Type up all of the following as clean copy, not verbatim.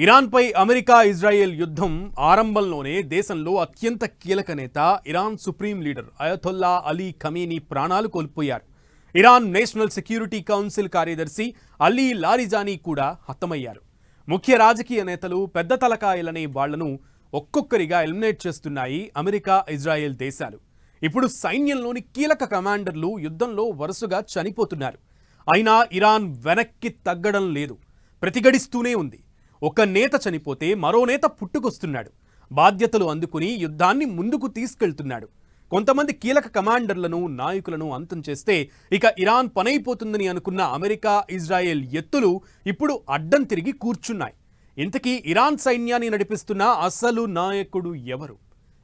ఇరాన్పై America Israel యుద్ధం ఆరంభంలోనే దేశంలో అత్యంత కీలక నేత Iran supreme leader Ayatollah Ali Khamenei ప్రాణాలు కోల్పోయారు. ఇరాన్ నేషనల్ సెక్యూరిటీ కౌన్సిల్ కార్యదర్శి అలీ లారిజానీ కూడా హతమయ్యారు. ముఖ్య రాజకీయ నేతలు పెద్ద తలకాయలనే వాళ్లను ఒక్కొక్కరిగా ఎలిమినేట్ చేస్తున్నాయి అమెరికా ఇజ్రాయెల్ దేశాలు. ఇప్పుడు సైన్యంలోని కీలక కమాండర్లు యుద్ధంలో వరుసగా చనిపోతున్నారు. అయినా ఇరాన్ వెనక్కి తగ్గడం లేదు, ప్రతిఘటిస్తూనే ఉంది. ఒక నేత చనిపోతే మరో నేత పుట్టుకొస్తున్నాడు, బాధ్యతలు అందుకుని యుద్ధాన్ని ముందుకు తీసుకెళ్తున్నాడు. కొంతమంది కీలక కమాండర్లను నాయకులను అంతం చేస్తే ఇక ఇరాన్ పనైపోతుందని అనుకున్న అమెరికా ఇజ్రాయెల్ ఎత్తులు ఇప్పుడు అడ్డం తిరిగి కూర్చున్నాయి. ఇంతకీ ఇరాన్ సైన్యాన్ని నడిపిస్తున్న అసలు నాయకుడు ఎవరు?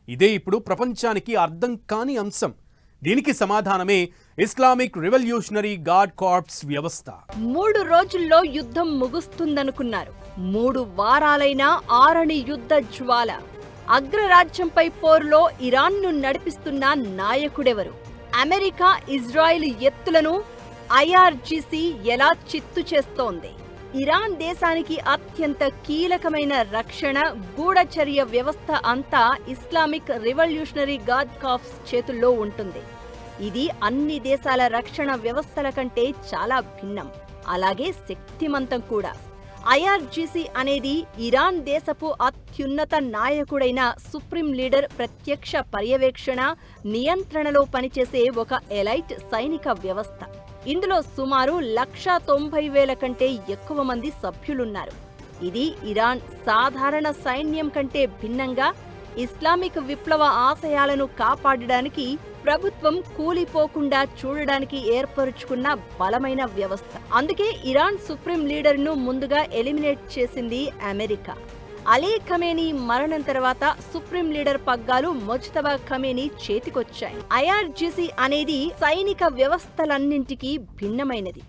ఇదే ఇప్పుడు ప్రపంచానికి అర్థం కాని అంశం. దీనికి సమాధానమే ఇస్లామిక్ రెవల్యూషనరీ గార్డ్ కార్ప్స్ వ్యవస్థ. 3 రోజుల్లో యుద్ధం ముగుస్తుందనుకున్నారు. 3 వారాలైనా ఆరని యుద్ధ జ్వాల. అగ్రరాజ్యంపై పోరులో ఇరాన్ను నడిపిస్తున్న నాయకుడెవరు? అమెరికా ఇజ్రాయిల్ ఎత్తులను ఐఆర్జీసీ ఎలా చిత్తు చేస్తోంది? ఇరాన్ దేశానికి అత్యంత కీలకమైన రక్షణ గూఢచర్య వ్యవస్థ అంతా ఇస్లామిక్ రెవల్యూషనరీ గార్డ్ కార్ప్స్ చేతుల్లో ఉంటుంది. ఇది అన్ని దేశాల రక్షణ వ్యవస్థల కంటే చాలా భిన్నం, అలాగే శక్తిమంతం కూడా. ఐఆర్జీసీ అనేది ఇరాన్ దేశపు అత్యున్నత నాయకుడైన సుప్రీం లీడర్ ప్రత్యక్ష పర్యవేక్షణ, నియంత్రణలో పనిచేసే ఒక ఎలైట్ సైనిక వ్యవస్థ. ఇందులో సుమారు 1,90,000 కంటే ఎక్కువ మంది సభ్యులున్నారు. ఇది ఇరాన్ సాధారణ సైన్యం కంటే భిన్నంగా ఇస్లామిక్ విప్లవ ఆశయాలను కాపాడడానికి, ప్రభుత్వం కూలిపోకుండా చూడడానికి ఏర్పరుచుకున్న బలమైన వ్యవస్థ. అందుకే ఇరాన్ సుప్రీం లీడర్ను ముందుగా ఎలిమినేట్ చేసింది అమెరికా. అలీ ఖమేనీ మరణం తర్వాత సుప్రీం లీడర్ పగ్గాలు ముజ్తబా ఖమేనీ చేతికొచ్చాయి. ఐఆర్జీసీ అనేది సైనిక వ్యవస్థలన్నింటికీ భిన్నమైనది.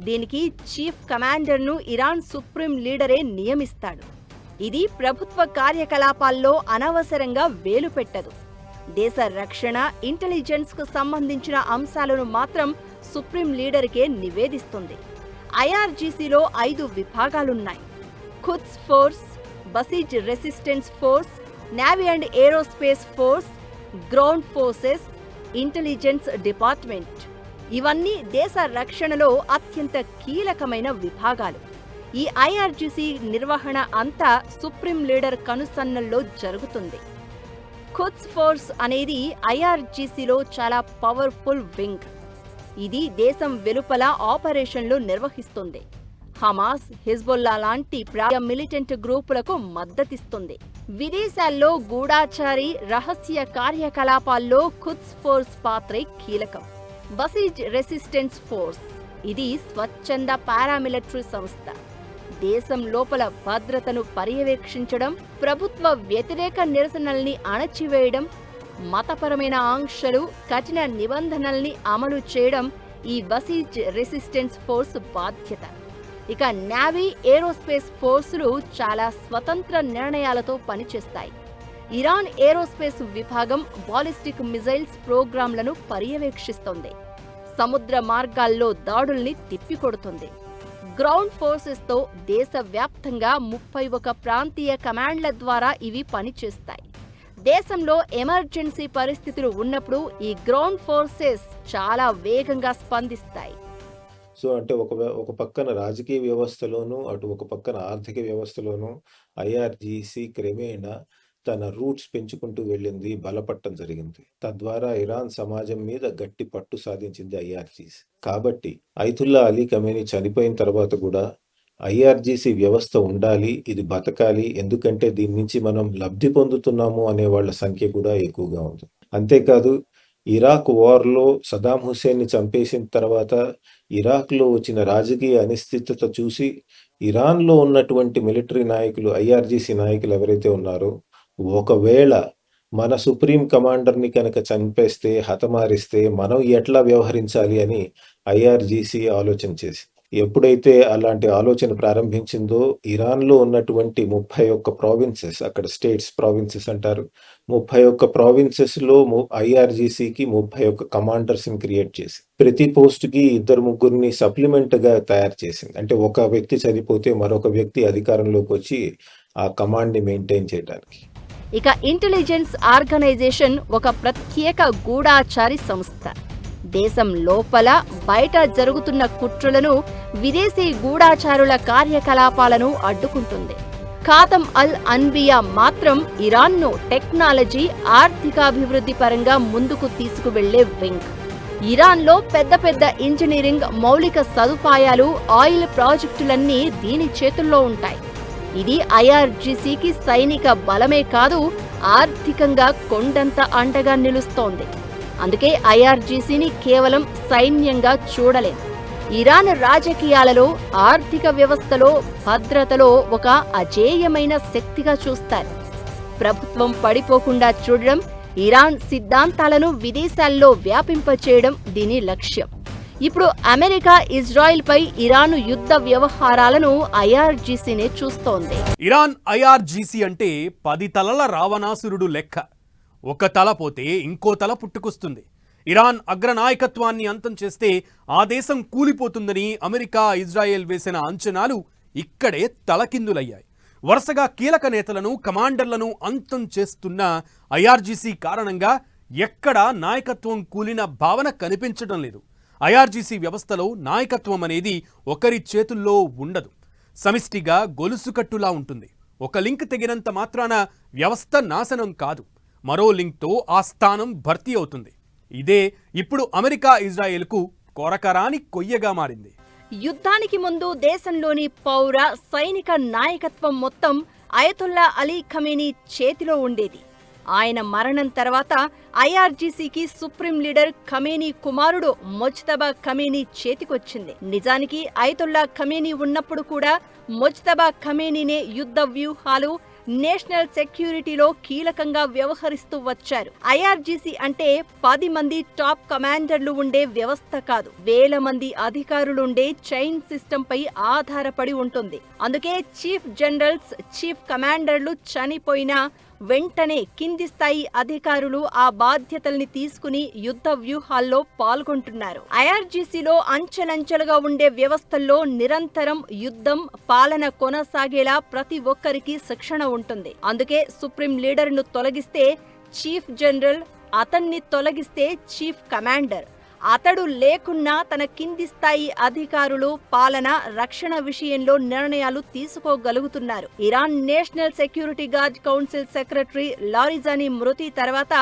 దీనికి చీఫ్ కమాండర్ను ఇరాన్ సుప్రీం లీడరే నియమిస్తాడు. ఇది ప్రభుత్వ కార్యకలాపాల్లో అనవసరంగా వేలు పెట్టదు. దేశ రక్షణ, ఇంటెలిజెన్స్ కు సంబంధించిన అంశాలను మాత్రం సుప్రీం లీడర్కే నివేదిస్తుంది. ఐఆర్జీసీలో 5 విభాగాలున్నాయి: Quds force, Basij resistance force, navy and aerospace force, ground forces, intelligence department. ఇవన్నీ దేశ రక్షణలో అత్యంత కీలకమైన విభాగాలు. ఈ ఐఆర్జీసీ నిర్వహణ అంతా సుప్రీం లీడర్ కనుసన్నల్లో జరుగుతుంది. ఖుద్స్ ఫోర్స్ అనేది ఐఆర్జీసీలో చాలా పవర్ఫుల్ వింగ్. ఇది దేశం వెలుపల ఆపరేషన్లు నిర్వహిస్తుంది. హమాస్, హిజ్బుల్లా లాంటి మిలిటెంట్ గ్రూపులకు మద్దతిస్తుంది. విదేశాల్లో గూఢాచారి, రహస్య కార్యకలాపాల్లో ఖుద్స్ ఫోర్స్ పాత్రే కీలకం. బసీజ్ రెసిస్టెన్స్ ఫోర్స్ ఇది స్వచ్ఛంద పారామిలిటరీ సంస్థ. దేశం లోపల భద్రతను పర్యవేక్షించడం, ప్రభుత్వ వ్యతిరేక నిరసనల్ని అణచివేయడం, మతపరమైన ఆంక్షలు, కఠిన నిబంధనల్ని అమలు చేయడం ఈ బసీజ్ రెసిస్టెన్స్ ఫోర్స్ బాధ్యత. ఇక నేవీ, ఏరోస్పేస్ ఫోర్సులు చాలా స్వతంత్ర నిర్ణయాలతో పనిచేస్తాయి. ఇరాన్ ఏరోస్పేస్ విభాగం బాలిస్టిక్ మిజైల్స్ ప్రోగ్రాంలను పర్యవేక్షిస్తోంది. సముద్ర మార్గాల్లో దాడుల్ని తిప్పికొడుతుంది. గ్రౌండ్ ఫోర్సెస్తో దేశవ్యాప్తంగా 31 ప్రాంతీయ కమాండ్ల ద్వారా ఇవి పనిచేస్తాయి. దేశంలో ఎమర్జెన్సీ పరిస్థితులు ఉన్నప్పుడు ఈ గ్రౌండ్ ఫోర్సెస్ చాలా వేగంగా స్పందిస్తాయి. సో అంటే ఒక పక్కన రాజకీయ వ్యవస్థలోనూ, అటు ఒక పక్కన ఆర్థిక వ్యవస్థలోనూ ఐఆర్జీసీ క్రమేణా తన రూట్స్ పెంచుకుంటూ వెళ్ళింది, బలపట్టం జరిగింది. తద్వారా ఇరాన్ సమాజం మీద గట్టి పట్టు సాధించింది ఐఆర్జీసీ. కాబట్టి అయతుల్లా అలీ ఖమేనీ చనిపోయిన తర్వాత కూడా ఐఆర్జీసీ వ్యవస్థ ఉండాలి, ఇది బతకాలి. ఎందుకంటే దీని నుంచి మనం లబ్ధి పొందుతున్నాము అనే వాళ్ళ సంఖ్య కూడా ఎక్కువగా ఉంది. అంతేకాదు, ఇరాక్ వార్లో సదాం హుస్సేన్ని చంపేసిన తర్వాత ఇరాక్లో వచ్చిన రాజకీయ అనిశ్చితత చూసి ఇరాన్లో ఉన్నటువంటి మిలిటరీ నాయకులు, ఐఆర్జీసీ నాయకులు ఎవరైతే ఉన్నారో, ఒకవేళ మన సుప్రీం కమాండర్ని కనుక చంపేస్తే, హతమారిస్తే మనం ఎట్లా వ్యవహరించాలి అని ఐఆర్జీసీ ఆలోచన చేసింది. ఎప్పుడైతే అలాంటి ఆలోచన ప్రారంభించిందో ఇరాన్‌లో ఉన్నటువంటి 31 ప్రావిన్సెస్ అక్కడ ప్రావిన్సెస్ అంటారు. 31 ప్రావిన్సెస్‌లో ఐఆర్‌జీసీకి 31 కమాండర్స్‌ని క్రియేట్ చేసి, ప్రతి పోస్ట్‌కి ఇద్దరు ముగ్గురిని సప్లిమెంట్‌గా తయారు చేసింది. అంటే ఒక వ్యక్తి చనిపోతే మరొక వ్యక్తి అధికారంలోకి వచ్చి ఆ కమాండ్‌ని మెయింటైన్ చేయడానికి. ఇక ఇంటెలిజెన్స్ ఆర్గనైజేషన్ ఒక ప్రత్యేక గూఢాచారి సంస్థ. దేశం లోపల బయట జరుగుతున్న కుట్రలను, విదేశీ గూఢాచారుల కార్యకలాపాలను అడ్డుకుంటుంది. ఖాతం అల్ అన్బియా మాత్రం ఇరాన్ను టెక్నాలజీ, ఆర్థికాభివృద్ధి పరంగా ముందుకు తీసుకువెళ్లే వింగ్. ఇరాన్లో పెద్ద పెద్ద ఇంజనీరింగ్, మౌలిక సదుపాయాలు, ఆయిల్ ప్రాజెక్టులన్నీ దీని చేతుల్లో ఉంటాయి. ఇది ఐఆర్జీసీకి సైనిక బలమే కాదు, ఆర్థికంగా కొండంత అండగా నిలుస్తోంది. అందుకే ఐఆర్జీసీని కేవలం సైన్యంగా చూడలేదు. ఇరాన్ రాజకీయాలలో, ఆర్థిక వ్యవస్థలో, భద్రతలో ఒక అజేయమైన శక్తిగా చూస్తారు. ప్రభుత్వం పడిపోకుండా చూడడం, ఇరాన్ సిద్ధాంతాలను విదేశాల్లో వ్యాపింపచేయడం దీని లక్ష్యం. ఇప్పుడు అమెరికా, ఇజ్రాయెల్పై ఇరాన్ యుద్ధ వ్యవహారాలను ఐఆర్జీసీనే చూస్తోంది. ఇరాన్ ఐఆర్జీసీ అంటే 10 తలల రావణాసురుడు లెక్క. ఒక తల పోతే ఇంకో తల పుట్టుకొస్తుంది. ఇరాన్ అగ్రనాయకత్వాన్ని అంతం చేస్తే ఆ దేశం కూలిపోతుందని అమెరికా, ఇజ్రాయెల్ వేసిన అంచనాలు ఇక్కడే తలకిందులయ్యాయి. వరుసగా కీలక నేతలను, కమాండర్లను అంతం చేస్తున్న ఐఆర్జీసీ కారణంగా ఎక్కడా నాయకత్వం కూలిన భావన కనిపించడం లేదు. ఐఆర్జీసీ వ్యవస్థలో నాయకత్వం అనేది ఒకరి చేతుల్లో ఉండదు. సమిష్టిగా గొలుసుకట్టులా ఉంటుంది. ఒక లింక్ తెగినంత మాత్రాన వ్యవస్థ నాశనం కాదు, మరో లింక్తో ఆ స్థానం భర్తీ అవుతుంది. ఇదే ఇప్పుడు అమెరికా, ఇజ్రాయెల్కు కొరకరాని కొయ్యగా మారింది. యుద్ధానికి ముందు దేశంలోని పౌర, సైనిక నాయకత్వం మొత్తం అయతొల్లా అలీ ఖమేనీ చేతిలో ఉండేది. ఆయన మరణం తర్వాత ఐఆర్జీసీకి సుప్రీం లీడర్ ఖమేనీ కుమారుడు ముజ్తబా ఖమేనీ చేతికొచ్చింది. నిజానికి అయతొల్లా ఖమేనీ ఉన్నప్పుడు కూడా ముజ్తబా ఖమేనీనే యుద్ధ వ్యూహాలు, నేషనల్ సెక్యూరిటీలో కీలకంగా వ్యవహరిస్తూ వచ్చారు. ఐఆర్జీసీ అంటే 10 మంది టాప్ కమాండర్లు ఉండే వ్యవస్థ కాదు, వేల మంది అధికారులుండే చైన్ సిస్టమ్ పై ఆధారపడి ఉంటుంది. అందుకే చీఫ్ జనరల్స్, చీఫ్ కమాండర్లు చనిపోయినా వెంటనే కింది స్థాయి అధికారులు ఆ బాధ్యతల్ని తీసుకుని యుద్ధ వ్యూహాల్లో పాల్గొంటున్నారు. ఐఆర్జీసీలో అంచెలంచెలుగా ఉండే వ్యవస్థల్లో నిరంతరం యుద్ధం, పాలన కొనసాగేలా ప్రతి ఒక్కరికి శిక్షణ ఉంటుంది. అందుకే సుప్రీం లీడర్ను తొలగిస్తే చీఫ్ జనరల్, అతన్ని తొలగిస్తే చీఫ్ కమాండర్, అతడు లేకున్నా తన కింది స్థాయి అధికారులు పాలన, రక్షణ విషయంలో నిర్ణయాలు తీసుకోగలుగుతున్నారు. Iran national security guard council secretary Larijani మృతి తర్వాత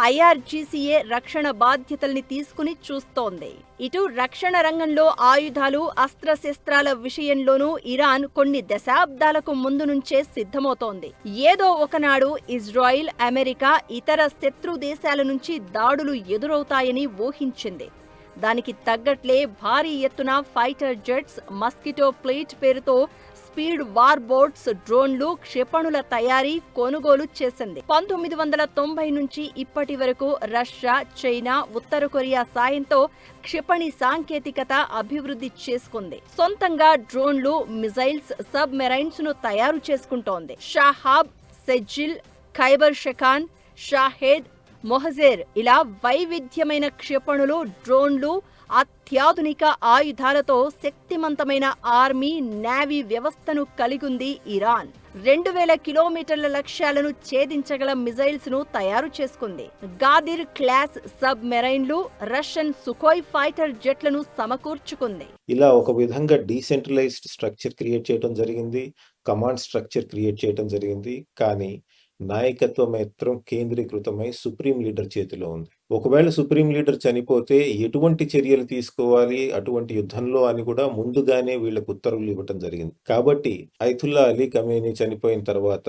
ఐఆర్జీసీఏ రక్షణ బాధ్యతల్ని తీసుకుని చూస్తోంది. ఇటు రక్షణ రంగంలో ఆయుధాలు, అస్త్రశస్త్రాల విషయంలోనూ ఇరాన్ కొన్ని దశాబ్దాలకు ముందు నుంచే సిద్ధమవుతోంది. ఏదో ఒకనాడు ఇజ్రాయిల్, అమెరికా, ఇతర శత్రు దేశాల నుంచి దాడులు ఎదురవుతాయని ఊహించింది. దానికి తగ్గట్లే భారీ ఎత్తున ఫైటర్ జెట్స్, మస్కిటో ప్లేట్ పేరుతో స్పీడ్ వార్ బోట్స్, డ్రోన్లు, క్షిపణుల తయారీ, కొనుగోలు చేసింది. 1990 నుంచి ఇప్పటి వరకు రష్యా, చైనా, ఉత్తర కొరియా సాయంతో క్షిపణి సాంకేతికత అభివృద్ధి చేసుకుంది. సొంతంగా డ్రోన్లు, మిజైల్స్, సబ్ మెరైన్స్ ను తయారు చేసుకుంటోంది. షాహాబ్, సెజిల్, ఖైబర్ షెఖాన్, షాహేద్, మొహజేర్ ఇలా వైవిధ్యమైన క్షిపణులు, డ్రోన్లు, అత్యాధునిక ఆయుధాలతో శక్తిమంతమైన ఆర్మీ, నేవీ వ్యవస్థను కలిగుంది ఇరాన్. 2000 కిలోమీటర్ల లక్ష్యాలను ఛేదించగల మిజైల్స్ ను తయారు చేసుకుంది. గాదిర్ క్లాస్ సబ్ మెరైన్లు, రష్యన్ సుకోయ్ ఫైటర్ జెట్లను సమకూర్చుకుంది. ఇలా ఒక విధంగా డీసెంట్రలైజ్డ్ స్ట్రక్చర్ క్రియేట్ చేయడం జరిగింది, కమాండ్ స్ట్రక్చర్ క్రియేట్ చేయడం జరిగింది. కానీ నాయకత్వం మాత్రం కేంద్రీకృతమై సుప్రీం లీడర్ చేతిలో ఉంది. ఒకవేళ సుప్రీం లీడర్ చనిపోతే ఎటువంటి చర్యలు తీసుకోవాలి అటువంటి యుద్ధంలో అని కూడా ముందుగానే వీళ్ళకు ఉత్తర్వులు ఇవ్వటం జరిగింది. కాబట్టి అయతుల్లా అలీ ఖమేనీ చనిపోయిన తర్వాత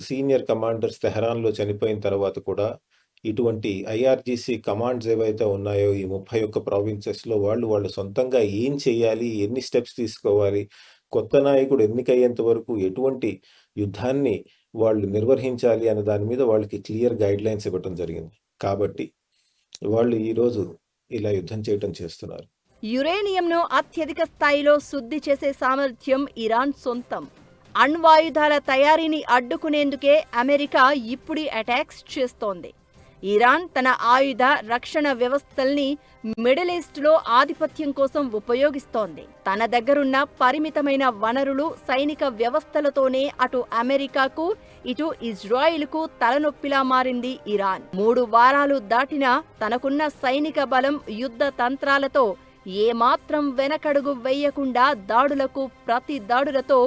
సీనియర్ కమాండర్స్ తెహరాన్లో చనిపోయిన తర్వాత కూడా ఇటువంటి ఐఆర్జీసీ కమాండ్స్ ఏవైతే ఉన్నాయో ఈ 31 ప్రావిన్సెస్ లో వాళ్ళు సొంతంగా ఏం చేయాలి, ఎన్ని స్టెప్స్ తీసుకోవాలి, కొత్త నాయకుడు ఎన్నికయ్యేంత వరకు ఎటువంటి యుద్ధాన్ని వాళ్ళు నిర్వహించాలి అనే దాని మీద వాళ్ళకి క్లియర్ గైడ్ లైన్స్ ఇవ్వటం జరిగింది. కాబట్టి వాళ్ళు ఈరోజు ఇలా యుద్ధం చేయటం చేస్తున్నారు. యురేనియంను అత్యధిక స్థాయిలో శుద్ధి చేసే సామర్థ్యం ఇరాన్ సొంతం. అణ్వాయుధాల తయారీని అడ్డుకునేందుకే అమెరికా ఇప్పుడు అటాక్స్ చేస్తోంది. ఇరాన్ తన ఆయుధ రక్షణ వ్యవస్థల్ని మిడిల్ ఈస్ట్లో ఆధిపత్యం కోసం ఉపయోగిస్తోంది. తన దగ్గరున్న పరిమితమైన వనరులు, సైనిక వ్యవస్థలతోనే అటు అమెరికాకు ఇటు ఇజ్రాయిల్కు తలనొప్పిలా మారింది ఇరాన్. 3 వారాలు దాటినా తనకున్న సైనిక బలం, యుద్ధ తంత్రాలతో ఏమాత్రం వెనకడుగు వేయకుండా దాడులకు ప్రతి దాడులతో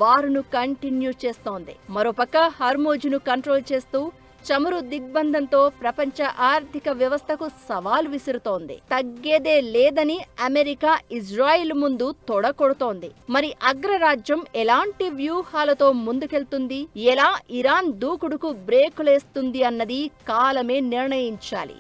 వారును కంటిన్యూ చేస్తోంది. మరోపక్క హర్మోజును కంట్రోల్ చేస్తూ చమురు దిగ్బంధంతో ప్రపంచ ఆర్థిక వ్యవస్థకు సవాల్ విసురుతోంది. తగ్గేదే లేదని అమెరికా ఇజ్రాయిల్ ముందు తొడకొడుతోంది. మరి అగ్రరాజ్యం ఎలాంటి వ్యూహాలతో ముందుకెళ్తుంది, ఎలా ఇరాన్ దూకుడుకు బ్రేకులేస్తుంది అన్నది కాలమే నిర్ణయించాలి.